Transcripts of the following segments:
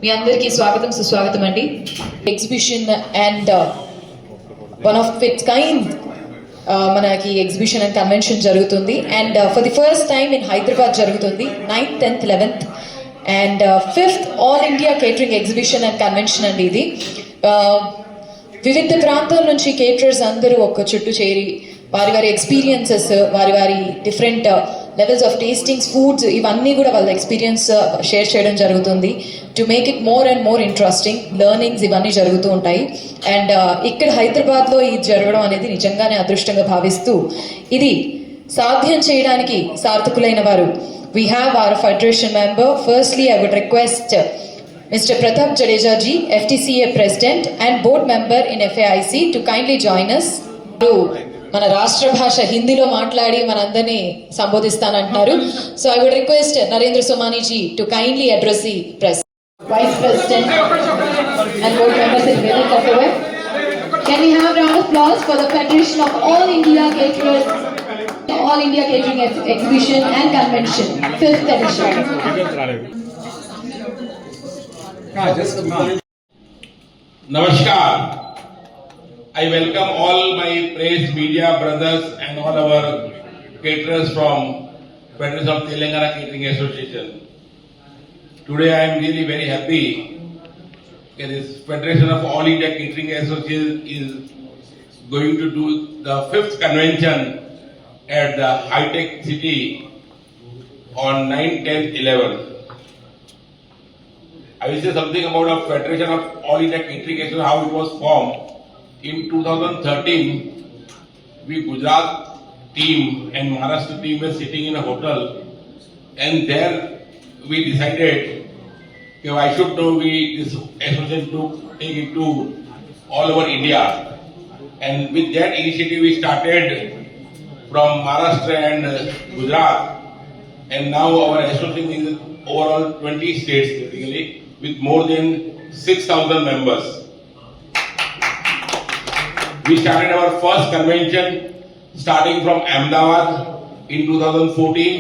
మీ అందరికీ స్వాగతం సుస్వాగతం అండి. Exhibition and one of it's kind మనకి ఎగ్జిబిషన్ అండ్ కన్వెన్షన్ జరుగుతుంది and for the first time in Hyderabad జరుగుతుంది 9th, 10th, 11th and 5th all India catering exhibition and convention అండి. ఇది వివిధ ప్రాంతాల నుంచి కేటరర్స్ అందరూ ఒక చుట్టూ చేరి వారి ఎక్స్పీరియన్సెస్, వారి డిఫరెంట్ లెవెల్స్ ఆఫ్ టేస్టింగ్స్, ఫుడ్స్ ఇవన్నీ కూడా వాళ్ళ ఎక్స్పీరియన్స్ షేర్ చేయడం జరుగుతుంది. To make it more and more interesting learnings ఇవన్నీ జరుగుతూ ఉంటాయి. అండ్ ఇక్కడ హైదరాబాద్లో ఇది జరగడం అనేది నిజంగానే అదృష్టంగా భావిస్తూ ఇది సాధ్యం చేయడానికి సార్థకులైన వారు we have our federation member. Firstly, I would request Mr. Pratap Jadeja ji, FTCA President and board member in FAIC to kindly join us. మన రాష్ట్ర భాష హిందీలో మాట్లాడి మనందరినీ సంబోధిస్తానంటున్నారు. So I would request Narendra Somani ji to kindly address the press. Vice president and board members in Vedic Affairs. Can we have round of applause for the Federation of All India Caterers, All India Catering Exhibition and Convention, 5th edition. Namaskar. I welcome all my press media brothers and all our caterers from Federation of Telangana Catering Association. Today I am really very happy that this Federation of All India Catering Association is going to do the 5th convention at the High-Tech City on 9th, 10th, 11th. I will say something about the Federation of All India Catering Association, how it was formed. In 2013, we Gujarat team and Maharashtra team were sitting in a hotel, and there we decided that why should this association to take it to all over India. And with that initiative, we started from Maharashtra and Gujarat, and now our association is overall 20 states basically, with more than 6,000 members. We started our first convention starting from Ahmedabad in 2014.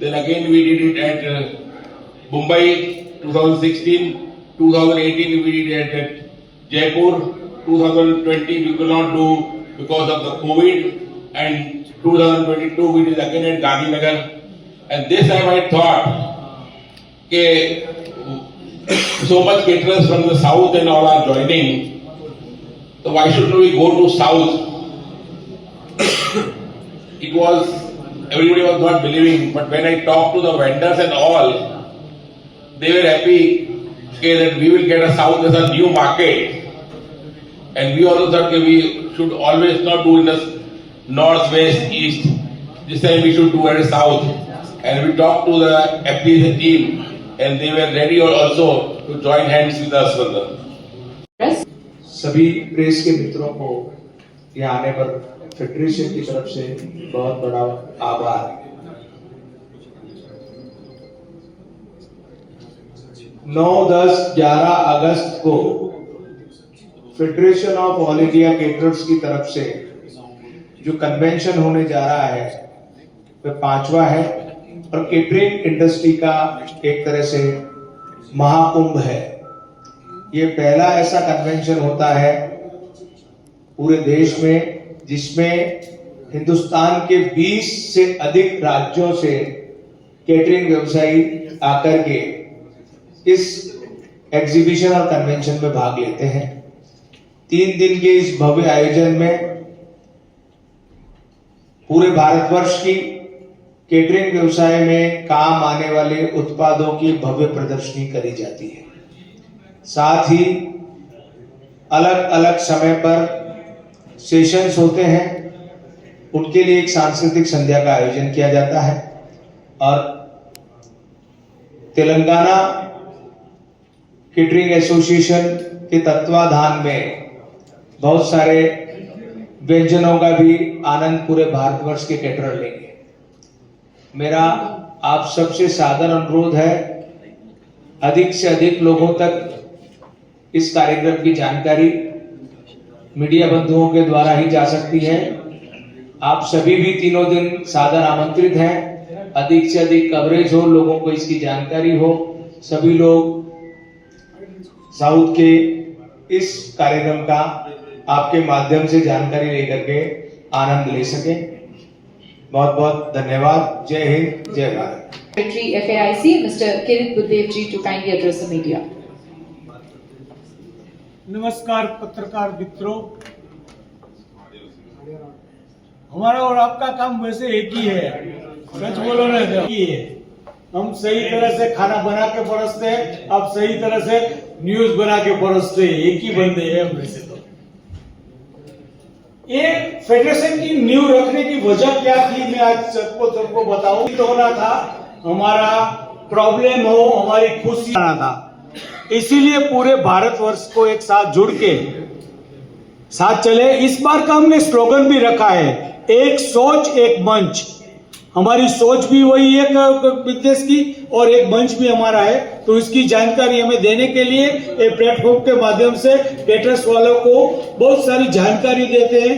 Then again we did it at Mumbai 2016. 2018 we did it at Jaipur. 2020 we could not do because of the COVID. And 2022 we did again at Gandhinagar. And this time I thought, okay, so much caterers from the south and all are joining. So why shouldn't we go to south? Everybody was not believing, but when I talked to the vendors and all, they were happy that we will get a south as a new market. And we also thought that we should always not do in the north, west, east. This time we should do at the south. And we talked to the FTCA team, and they were ready also to join hands with us further. सभी press के मित्रों को यहाँ आने पर federation की तरफ से बहुत बड़ा आभार। 9, 10, 11 अगस्त को federation of all India caterers की तरफ से जो कन्वेंशन होने जा रहा है वह 5वां है और केटरिंग इंडस्ट्री का एक तरह से महाकुंभ है। ये पहला ऐसा कन्वेंशन होता है पूरे देश में जिसमें हिंदुस्तान के 20 से अधिक राज्यों से केटरिंग व्यवसायी आकर के इस एग्जीबिशन और कन्वेंशन में भाग लेते हैं। 3 दिन के इस भव्य आयोजन में पूरे भारतवर्ष की केटरिंग व्यवसाय में काम आने वाले उत्पादों की भव्य प्रदर्शनी करी जाती है। साथ ही अलग अलग समय पर सेशंस होते हैं, उनके लिए एक सांस्कृतिक संध्या का आयोजन किया जाता है और तेलंगाना केटरिंग एसोसिएशन के तत्वाधान में बहुत सारे व्यंजनों का भी आनंद पूरे भारतवर्ष के केटरर लेंगे। मेरा आप सबसे सादर अनुरोध है, अधिक से अधिक लोगों तक इस कार्यक्रम की जानकारी मीडिया बंधुओं के द्वारा ही जा सकती है। आप सभी भी तीनों दिन सादर आमंत्रित हैं अधिक से अधिक कवरेज हो, लोगों को इसकी जानकारी हो, सभी लोग साउथ के इस कार्यक्रम का आपके माध्यम से जानकारी लेकर के आनंद ले सके। बहुत बहुत धन्यवाद। जय हिंद, जय Bharat. Secretary FAIC, Mr. Kirit Buddev ji, to kindly address the media. नमस्कार पत्रकार मित्रों, हमारा और आपका काम वैसे एक ही है, सच बोलो ना, एक ही है। हम सही तरह से खाना बना के परोसते हैं, आप सही तरह से न्यूज बना के परोसते हैं, एक ही बंदे हैं हम वैसे तो। ये फेडरेशन की नींव रखने की वजह क्या थी, मैं आज सबको बताऊं। तो होना था हमारा प्रॉब्लम हो, हमारी खुशी आना था, इसीलिए पूरे भारतवर्ष को एक साथ जुड़ के साथ चले। इस बार का हमने स्लोगन भी रखा है, एक सोच एक मंच। हमारी सोच भी वही है बिजनेस की और एक मंच भी हमारा है, तो इसकी जानकारी हमें देने के लिए एक प्लेटफॉर्म के माध्यम से कैटरर्स वालों को बहुत सारी जानकारी देते हैं,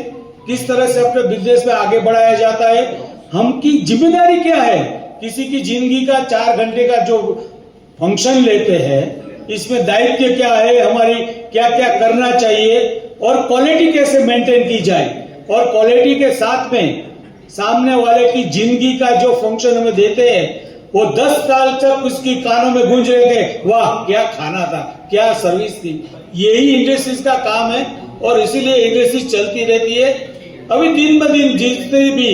किस तरह से अपने बिजनेस में आगे बढ़ाया जाता है। हम की जिम्मेदारी क्या है, किसी की जिंदगी का 4 घंटे का जो फंक्शन लेते हैं, इसमें दायित्व क्या है, हमारी क्या क्या करना चाहिए और क्वालिटी कैसे मेंटेन की जाए, और क्वालिटी के साथ में सामने वाले की जिंदगी का जो फंक्शन हमें देते हैं वो 10 साल तक उसकी कानों में गूंज रहे थे, वाह क्या खाना था, क्या सर्विस थी। यही इंडस्ट्रीज का काम है और इसीलिए इंडस्ट्रीज चलती रहती है। अभी दिन ब दिन जितने भी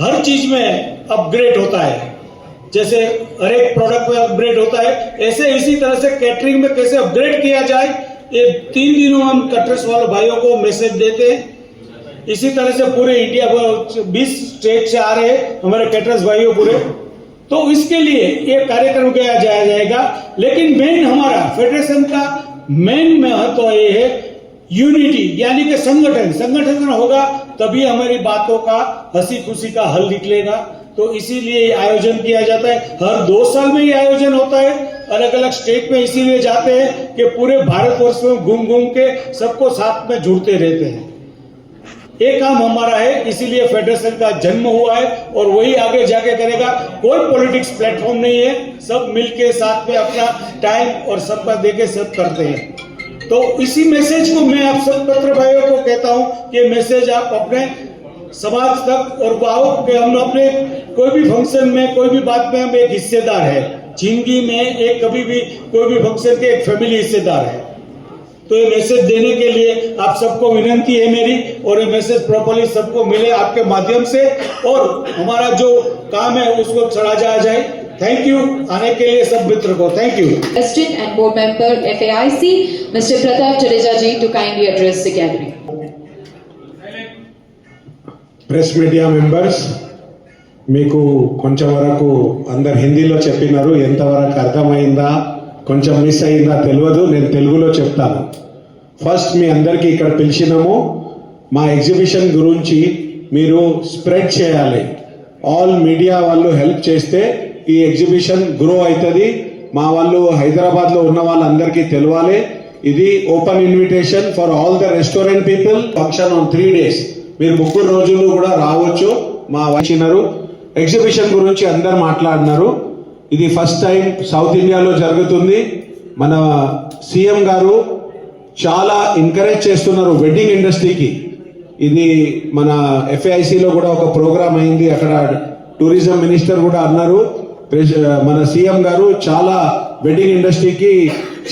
हर चीज में अपग्रेड होता है, जैसे हर एक प्रोडक्ट में अपग्रेड होता है, ऐसे इसी तरह से कैटरिंग में कैसे अपग्रेड किया जाए, ये 3 दिनों हम कैटरर्स वाले भाइयों को मैसेज देते हैं। इसी तरह से पूरे इंडिया 20 स्टेट से आ रहे हैं हमारे कैटरर्स भाइयों पूरे, तो इसके लिए ये कार्यक्रम किया जाएगा। लेकिन मेन हमारा फेडरेशन का मेन महत्व ये है यूनिटी, यानी कि संगठन होगा तभी हमारी बातों का हंसी खुशी का हल निकलेगा। तो इसीलिए आयोजन किया जाता है, हर 2 साल में ये आयोजन होता है, अलग अलग स्टेट में इसीलिए जाते हैं कि पूरे भारतवर्ष में घूम के सबको साथ में जुड़ते रहते हैं। ये काम हमारा है, इसीलिए फेडरेशन का जन्म हुआ है और वही आगे जाके करेगा। कोई पॉलिटिक्स प्लेटफॉर्म नहीं है, सब मिलके साथ में अपना टाइम और सबका देके सब करते हैं। तो इसी मैसेज को मैं आप सब पत्र भाइयों को कहता हूं कि मैसेज आप अपने समाज तक और आओ कि हम अपने कोई भी फंक्शन में, कोई भी बात में हम एक हिस्सेदार है। जिंदगी में एक कभी भी कोई भी फंक्शन के एक फैमिली हिस्सेदार है। तो ये मैसेज देने के लिए आप सबको विनंती है मेरी, और ये मैसेज प्रॉपर्ली सबको मिले आपके माध्यम से और हमारा जो काम है उसको चला जाए। थैंक यू आने के लिए सब मित्र को, thank you. President and board member FAIC, Mr. Pratap Jadeja ji, to kindly address the gathering. Press media members, మీకు కొంచెం వరకు అందరు హిందీలో చెప్పినారు, ఎంతవరకు అర్థమైందా కొంచెం మిస్ అయిందా తెలియదు, నేను తెలుగులో చెప్తాను. ఫస్ట్ మీ అందరికీ ఇక్కడ పిలిచినాము, మా ఎగ్జిబిషన్ గురించి మీరు స్ప్రెడ్ చేయాలి. ఆల్ మీడియా వాళ్ళు హెల్ప్ చేస్తే ఈ ఎగ్జిబిషన్ గ్రో అవుతుంది. మా వాళ్ళు హైదరాబాద్లో ఉన్న వాళ్ళందరికీ తెలియాలి. ఇది open invitation for all the restaurant people. Function on 3 days, మీరు 3 రోజులు కూడా రావచ్చు. మా వచ్చినారు ఎగ్జిబిషన్ గురించి అందరు మాట్లాడినారు. ఇది ఫస్ట్ టైం సౌత్ ఇండియాలో జరుగుతుంది. మన సీఎం గారు చాలా ఎంకరేజ్ చేస్తున్నారు వెడ్డింగ్ ఇండస్ట్రీకి. ఇది మన ఎఫ్ఐసిలో కూడా ఒక ప్రోగ్రామ్ అయింది, అక్కడ టూరిజం మినిస్టర్ కూడా అన్నారు. మన సీఎం గారు చాలా వెడ్డింగ్ ఇండస్ట్రీకి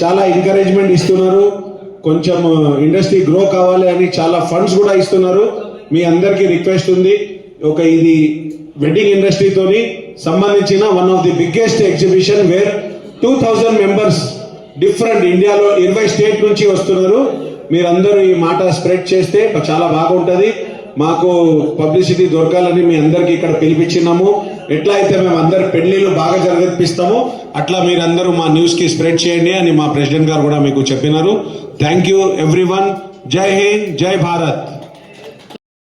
చాలా ఎంకరేజ్మెంట్ ఇస్తున్నారు. కొంచెం ఇండస్ట్రీ గ్రో కావాలి అని చాలా ఫండ్స్ కూడా ఇస్తున్నారు. మీ అందరికీ రిక్వెస్ట్ ఉంది, ఒక ఇది వెడ్డింగ్ ఇండస్ట్రీతోని సంబంధించిన one of the biggest exhibition where 2000 members different ఇండియాలో 20 స్టేట్ నుంచి వస్తున్నారు. మీరందరూ ఈ మాట స్ప్రెడ్ చేస్తే చాలా బాగుంటుంది. మాకు పబ్లిసిటీ దొరకాలని మీ అందరికి ఇక్కడ పిలిపించినాము. ఎట్లా అయితే మేము అందరు పెళ్లిళ్ళు బాగా జరిపిస్తామో అట్లా మీరందరూ మా న్యూస్ కి స్ప్రెడ్ చేయండి అని మా ప్రెసిడెంట్ గారు కూడా మీకు చెప్పినారు. Thank you everyone. జై హింద్, జై భారత్.